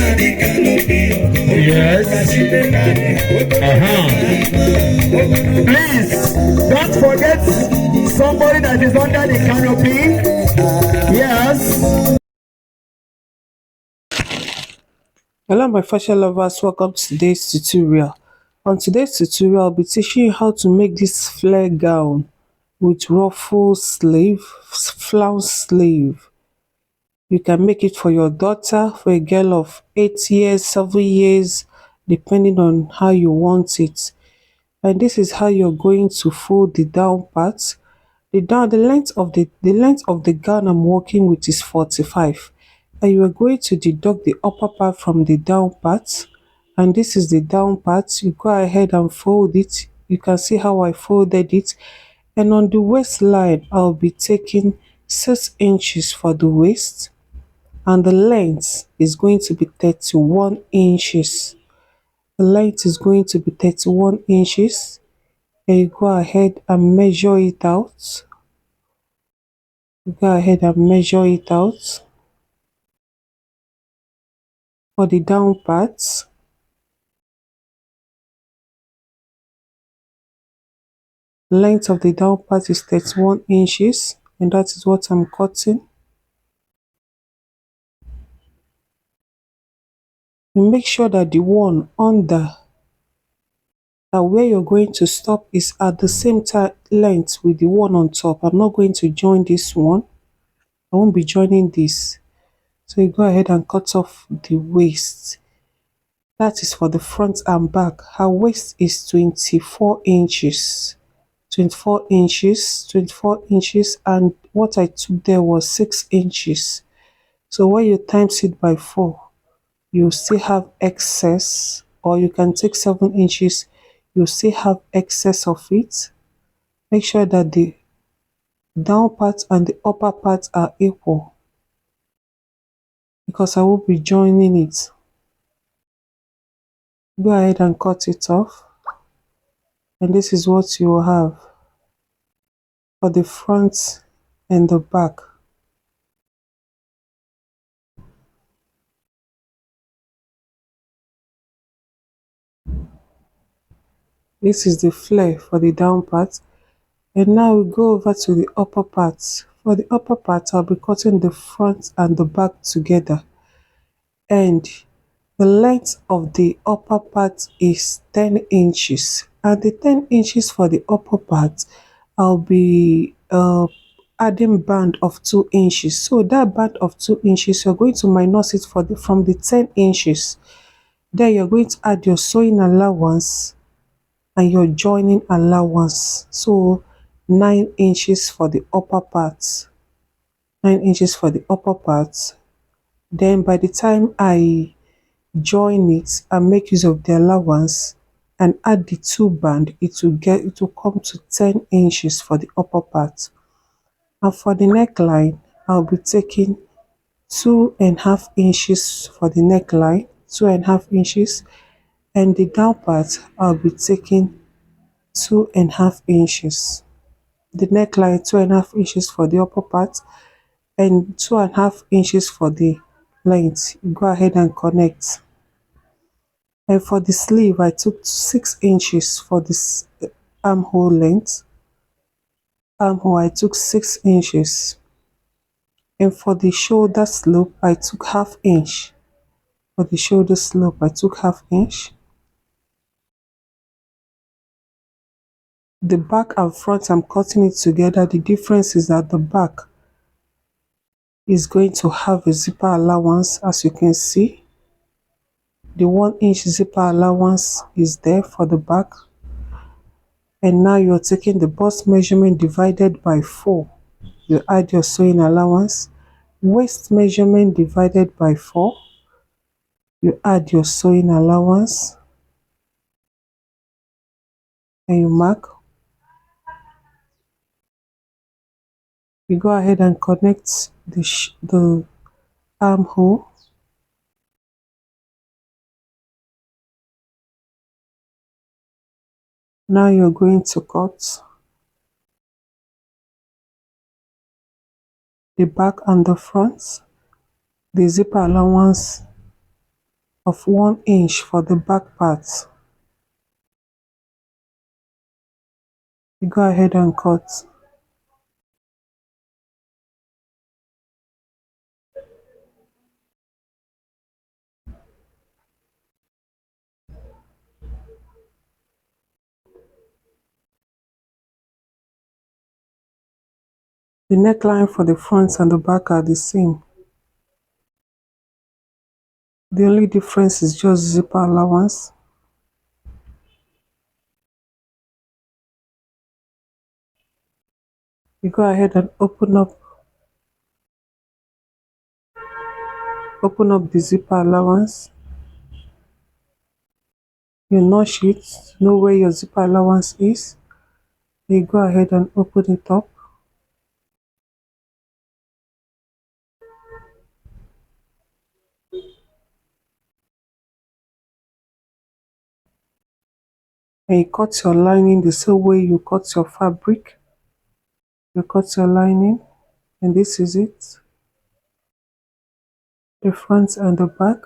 Yes. Please don't forget somebody that is under the canopy. Yes. Hello my fashion lovers, welcome to today's tutorial. On today's tutorial, I'll be teaching you how to make this flare gown with ruffle sleeve, flounce sleeve. You can make it for your daughter, for a girl of 8 years, 7 years, depending on how you want it. And this is how you're going to fold the down part. The length of the gown I'm working with is 45, and you are going to deduct the upper part from the down part, and this is the down part. You go ahead and fold it. You can see how I folded it, and on the waistline I'll be taking 6 inches for the waist, and the length is going to be 31 inches. The length is going to be 31 inches, and you go ahead and measure it out. Go ahead and measure it out for the down parts. Length of the down part is 31 inches, and that is what I'm cutting. You make sure that the one under, that where you're going to stop, is at the same length with the one on top. I'm not going to join this one. I won't be joining this. So you go ahead and cut off the waist. That is for the front and back. Her waist is 24 inches. 24 inches, 24 inches, and what I took there was 6 inches. So when you times it by 4, you still have excess, or you can take 7 inches, you still have excess of it. Make sure that the down part and the upper part are equal, because I will be joining it. Go ahead and cut it off, and this is what you will have for the front and the back. This is the flare for the down part. And now we go over to the upper part. For the upper part, I'll be cutting the front and the back together. And the length of the upper part is 10 inches. And the 10 inches for the upper part, I'll be adding band of 2 inches. So that band of 2 inches, you're going to minus it from the 10 inches. Then you're going to add your sewing allowance and your joining allowance. So 9 inches for the upper part. 9 inches for the upper part. Then by the time I join it and make use of the allowance and add the 2 band, it will come to 10 inches for the upper part. And for the neckline, I'll be taking 2.5 inches for the neckline, 2.5 inches, and the down part I'll be taking 2.5 inches. The neckline 2.5 inches for the upper part and 2.5 inches for the length. Go ahead and connect. And for the sleeve, I took 6 inches for this armhole length. Armhole, I took 6 inches. And for the shoulder slope, I took ½ inch. For the shoulder slope, I took ½ inch. The back and front, I'm cutting it together. The difference is that the back is going to have a zipper allowance, as you can see. The 1 inch zipper allowance is there for the back. And now you're taking the bust measurement divided by 4. You add your sewing allowance. Waist measurement divided by 4. You add your sewing allowance. And you mark. You go ahead and connect the armhole. Now you're going to cut the back and the front. The zipper allowance of 1 inch for the back part. You go ahead and cut. The neckline for the front and the back are the same. The only difference is just zipper allowance. You go ahead and open up the zipper allowance. You notch it, know where your zipper allowance is. You go ahead and open it up. And you cut your lining the same way you cut your fabric. You cut your lining, and this is it. The front and the back.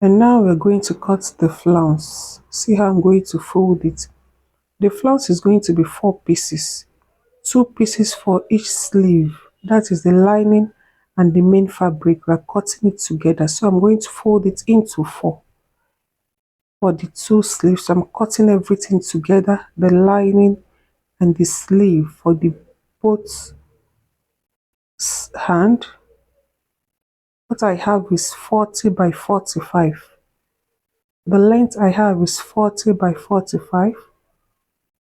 And now we're going to cut the flounce. See how I'm going to fold it. The flounce is going to be 4 pieces. 2 pieces for each sleeve. That is the lining and the main fabric. We're cutting it together. So I'm going to fold it into 4. For the 2 sleeves, I'm cutting everything together. The lining and the sleeve for the both hand. What I have is 40 by 45. The length I have is 40 by 45.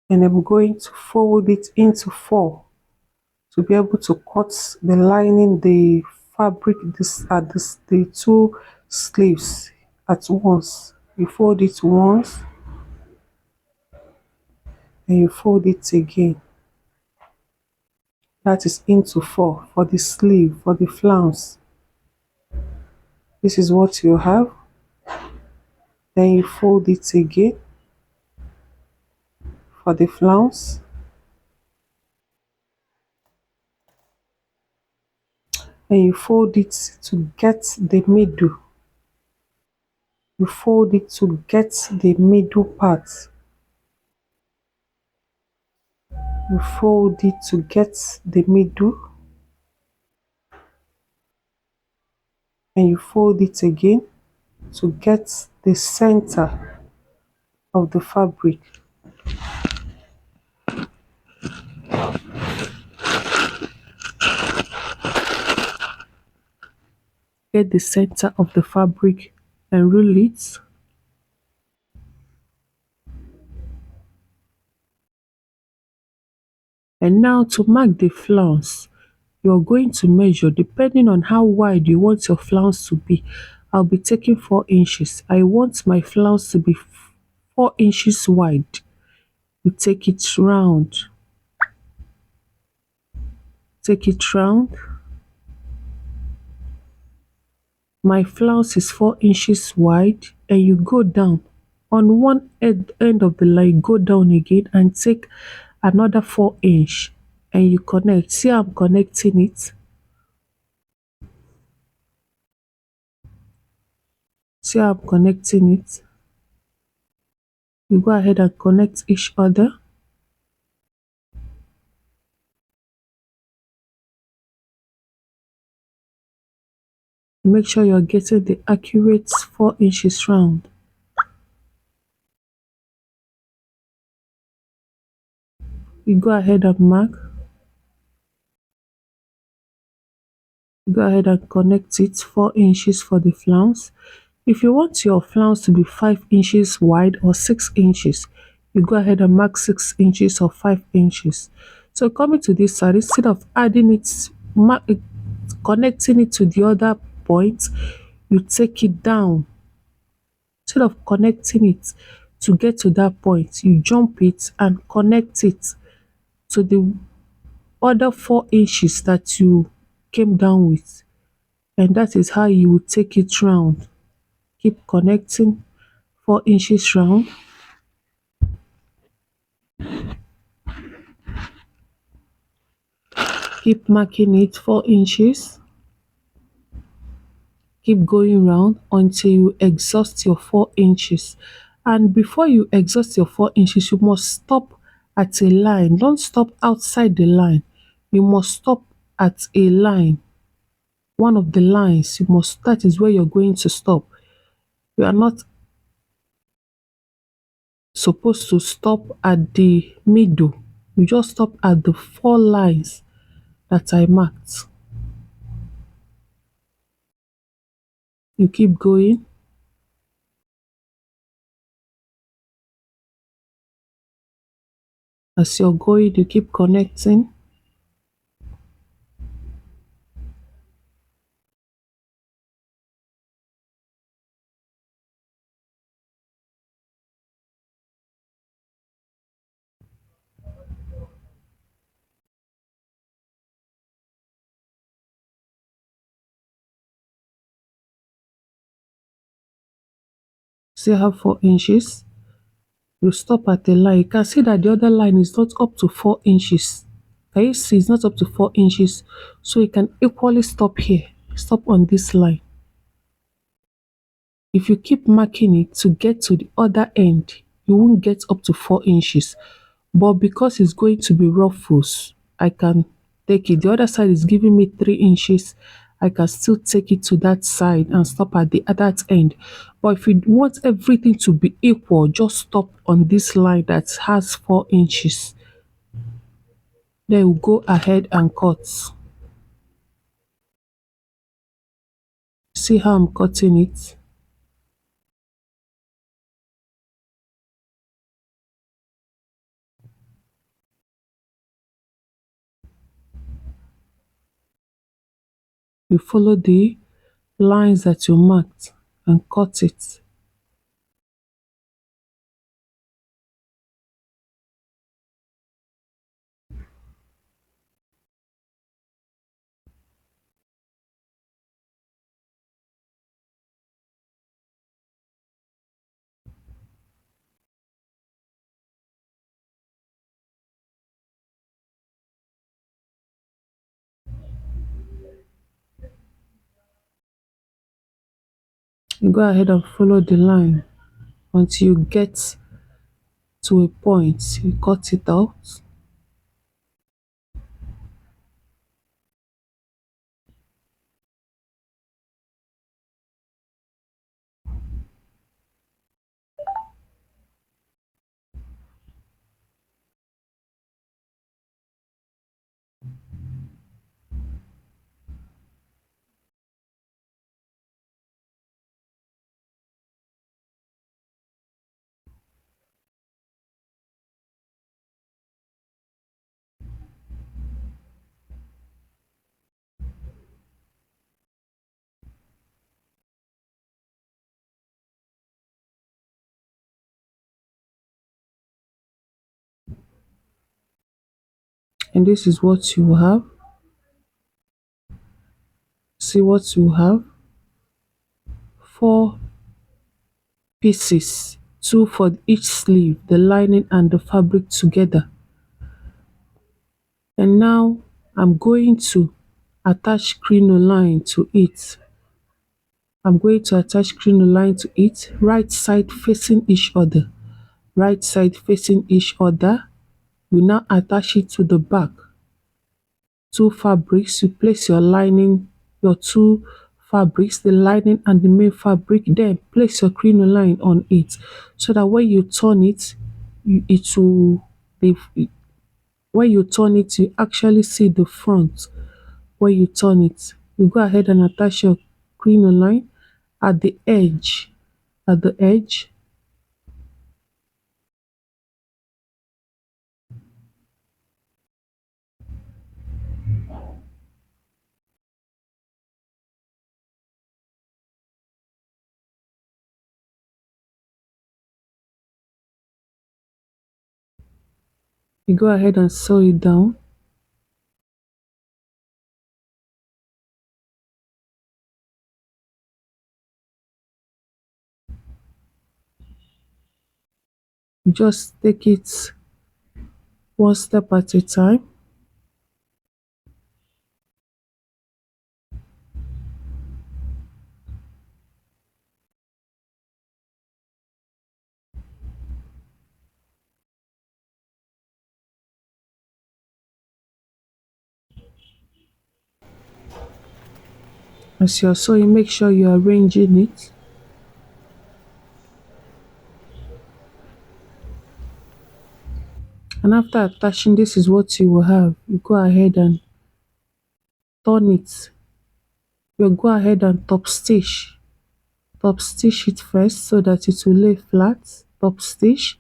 And I'm going to fold it into 4 to be able to cut the lining, the fabric, the 2 sleeves at once. You fold it once and you fold it again. That is into 4 for the sleeve, for the flounce. This is what you have. Then you fold it again for the flounce. And you fold it to get the middle. You fold it to get the middle part. You fold it to get the middle. And you fold it again to get the center of the fabric. Get the center of the fabric and roll it. And now to mark the flounce, you're going to measure depending on how wide you want your flounce to be. I'll be taking 4 inches. I want my flounce to be 4 inches wide. You take it round. Take it round. My flounce is 4 inches wide, and you go down. On one end of the line, go down again and take another 4 inch and you connect. See how I'm connecting it? See how I'm connecting it? You go ahead and connect each other. Make sure you're getting the accurate 4 inches round. You go ahead and mark. Go ahead and connect it 4 inches for the flounce. If you want your flounce to be 5 inches wide or 6 inches, you go ahead and mark 6 inches or 5 inches. So coming to this side, instead of adding it, connecting it to the other point, you take it down. Instead of connecting it to get to that point, you jump it and connect it to the other 4 inches that you came down with. And that is how you will take it round. Keep connecting 4 inches round. Keep marking it 4 inches. Keep going round until you exhaust your 4 inches. And before you exhaust your 4 inches, you must stop at a line. Don't stop outside the line. You must stop at a line. One of the lines you must, that is where you're going to stop. You are not supposed to stop at the middle. You just stop at the 4 lines that I marked. You keep going. As you're going, you keep connecting. Still have 4 inches. You stop at a line. You can see that the other line is not up to 4 inches. Can you see it's not up to 4 inches? So you can equally stop here. Stop on this line. If you keep marking it to get to the other end, you won't get up to 4 inches. But because it's going to be ruffles, I can take it. The other side is giving me 3 inches. I can still take it to that side and stop at the other end. But if you want everything to be equal, just stop on this line that has 4 inches. Then we'll go ahead and cut. See how I'm cutting it? You follow the lines that you marked and cut it. You go ahead and follow the line until you get to a point. You cut it out. And this is what you have. See what you have? 4 pieces, 2 for each sleeve, the lining and the fabric together. And now I'm going to attach crinoline to it. I'm going to attach crinoline to it, right side facing each other. Right side facing each other. We now attach it to the back. 2 fabrics, you place your lining, your 2 fabrics, the lining and the main fabric, then place your crinoline on it so that when you turn it, it will be, when you turn it, you actually see the front. When you turn it, you go ahead and attach your crinoline at the edge. At the edge, you go ahead and sew it down. You just take it one step at a time. As you're sewing, make sure you're arranging it. And after attaching, this is what you will have. You go ahead and turn it. You go ahead and top stitch it first so that it will lay flat. Top stitch.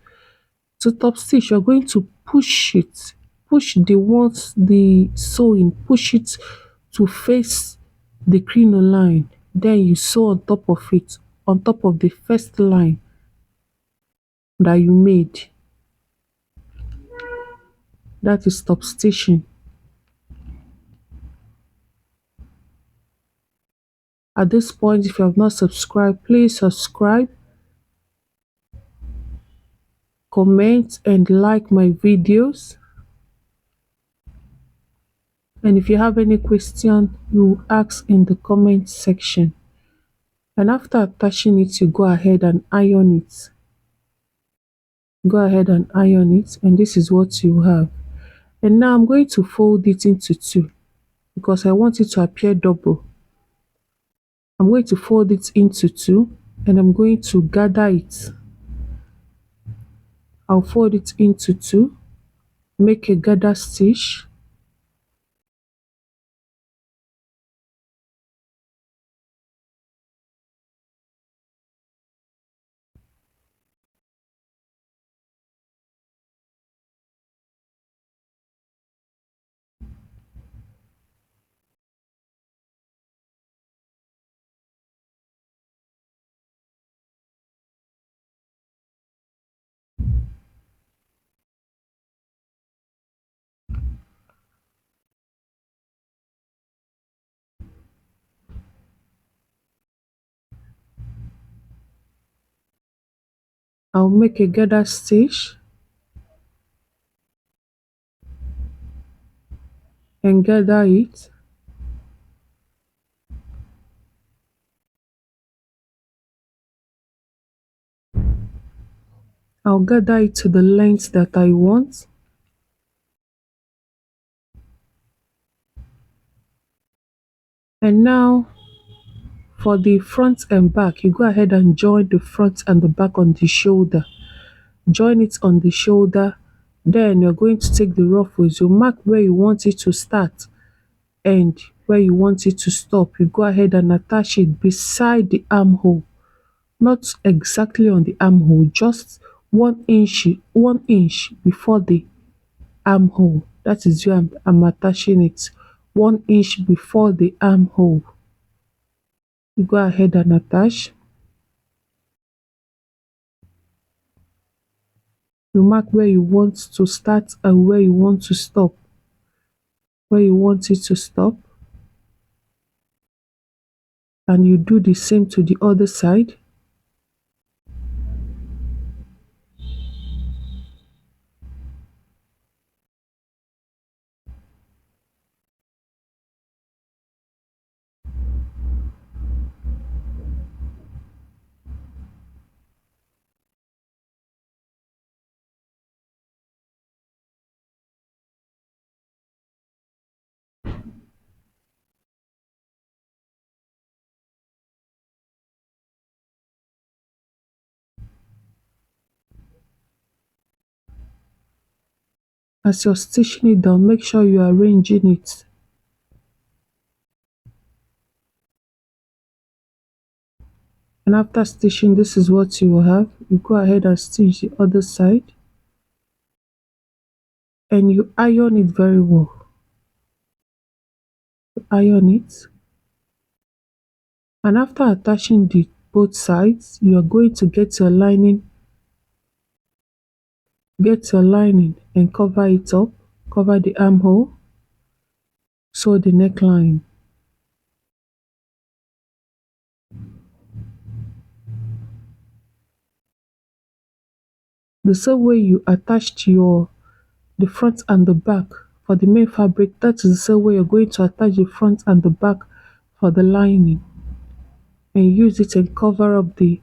To top stitch, you're going to push it, push the sewing, push it to face the crinoline. Then you sew on top of it, on top of the first line that you made. That is top stitching. At this point, if you have not subscribed, please subscribe, comment and like my videos. And if you have any question, you ask in the comment section. And after attaching it, you go ahead and iron it. Go ahead and iron it, and this is what you have. And now I'm going to fold it into two because I want it to appear double. I'm going to fold it into two and I'm going to gather it. I'll fold it into two, make a gather stitch. I'll make a gather stitch and gather it. I'll gather it to the length that I want. And now for the front and back, you go ahead and join the front and the back on the shoulder. Join it on the shoulder. Then you're going to take the ruffles. You mark where you want it to start and where you want it to stop. You go ahead and attach it beside the armhole. Not exactly on the armhole, just 1 inch before the armhole. That is where I'm attaching it. 1 inch before the armhole. You go ahead and attach. You mark where you want to start and where you want to stop. Where you want it to stop. And you do the same to the other side. As you're stitching it down, make sure you're arranging it. And after stitching, this is what you will have. You go ahead and stitch the other side. And you iron it very well. Iron it. And after attaching the both sides, you are going to get your lining and cover it up. Cover the armhole. Sew the neckline. The same way you attached the front and the back for the main fabric, that is the same way you're going to attach the front and the back for the lining. And use it and cover up the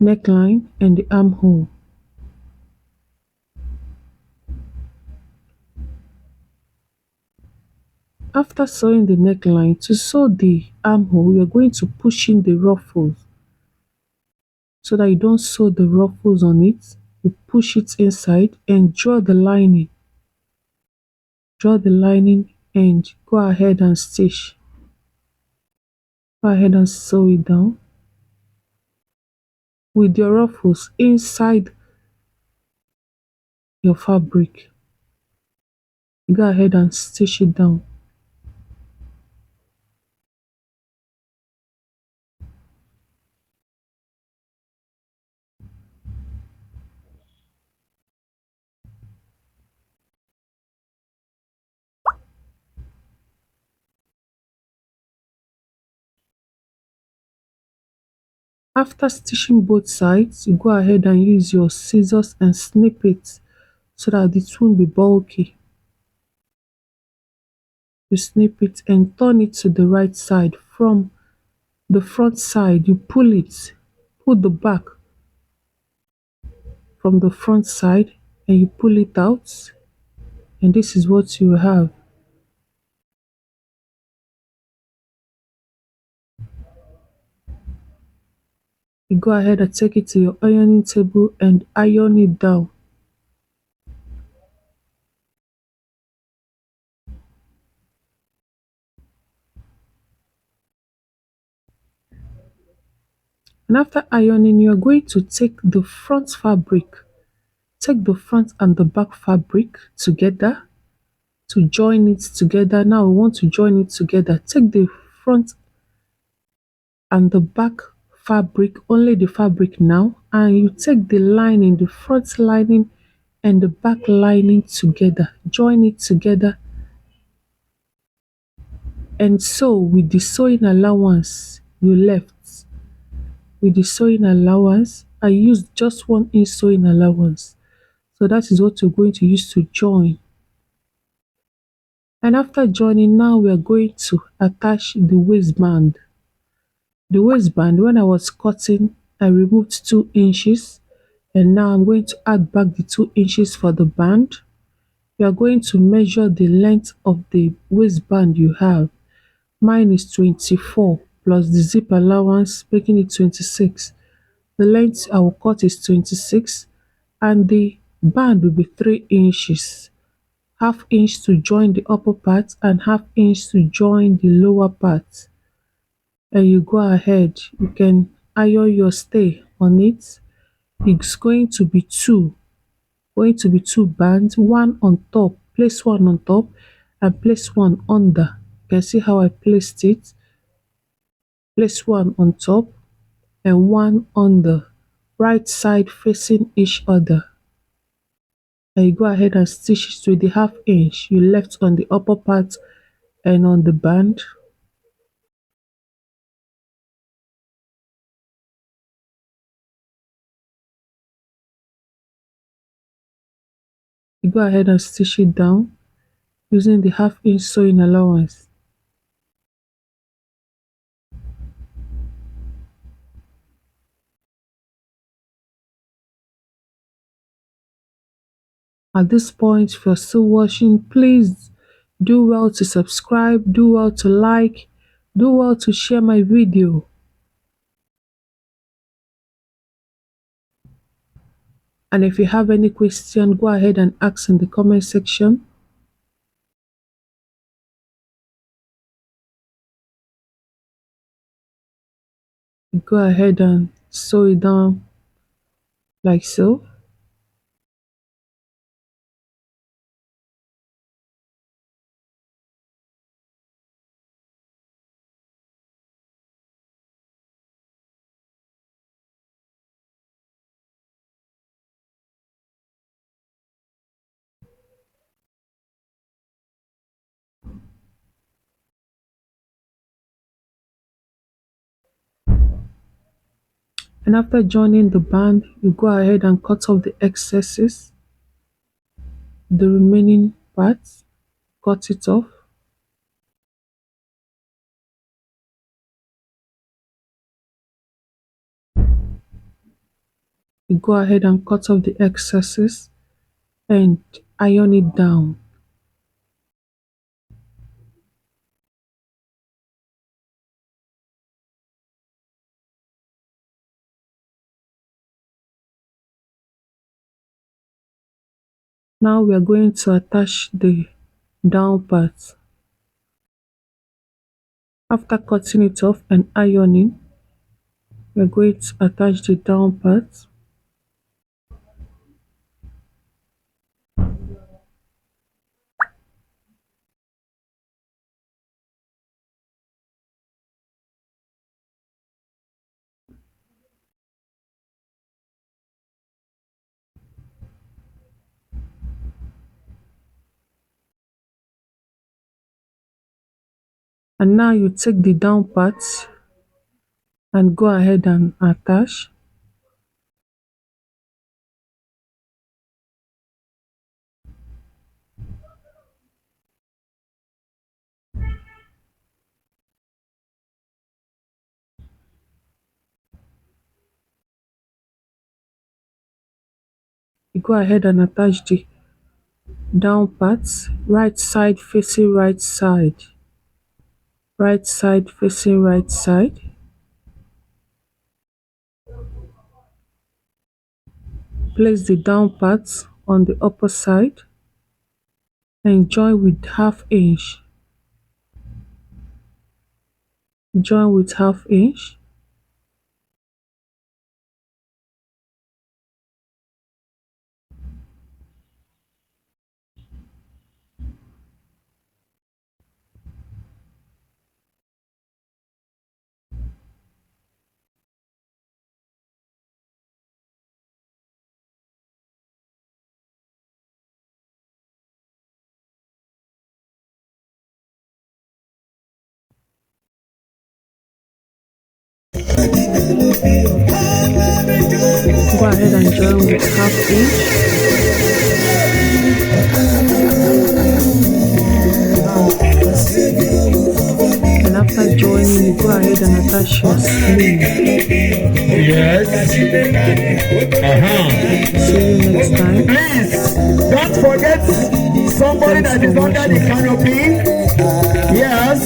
neckline and the armhole. After sewing the neckline, to sew the armhole, you're going to push in the ruffles so that you don't sew the ruffles on it. You push it inside and draw the lining. Draw the lining and go ahead and stitch. Go ahead and sew it down with your ruffles inside your fabric. Go ahead and stitch it down. After stitching both sides, you go ahead and use your scissors and snip it so that it won't be bulky. You snip it and turn it to the right side. From the front side, you pull the back from the front side and you pull it out, and this is what you have. You go ahead and take it to your ironing table and iron it down. And after ironing, you are going to take the front fabric, take the front and the back fabric together to join it together. Now we want to join it together. Take the front and the back fabric, only the fabric now, and you take the lining, the front lining and the back lining together. Join it together and sew with the sewing allowance you left. With the sewing allowance, I used just 1 inch sewing allowance. So that is what you're going to use to join. And after joining, now we are going to attach the waistband. The waistband, when I was cutting, I removed 2 inches, and now I'm going to add back the 2 inches for the band. You are going to measure the length of the waistband you have. Mine is 24 plus the zip allowance, making it 26. The length I will cut is 26, and the band will be 3 inches. Half inch to join the upper part and half inch to join the lower part. And you go ahead, you can iron your stay on it. It's going to be two bands, one on top, place one on top and place one under. You can see how I placed it. Place one on top and one under, right side facing each other. And you go ahead and stitch it with the half inch you left on the upper part and on the band. You go ahead and stitch it down using the half inch sewing allowance. At this point, if you're still watching, please do well to subscribe, do well to like, do well to share my video. And if you have any question, go ahead and ask in the comment section. Go ahead and sew it down like so. And after joining the band, you go ahead and cut off the excesses, the remaining parts, cut it off. You go ahead and cut off the excesses and iron it down. Now we are going to attach the down part. After cutting it off and ironing, we are going to attach the down part. And now you take the down part and go ahead and attach. You go ahead and attach the down part, right side facing right side, right side facing right side. Place the down part on the upper side and join with half inch. Join with half inch. Go ahead and join with half inch. And after joining, you go ahead and attach your sleeve. Yes. See you next time. Please don't forget somebody that is under the canopy. Yes.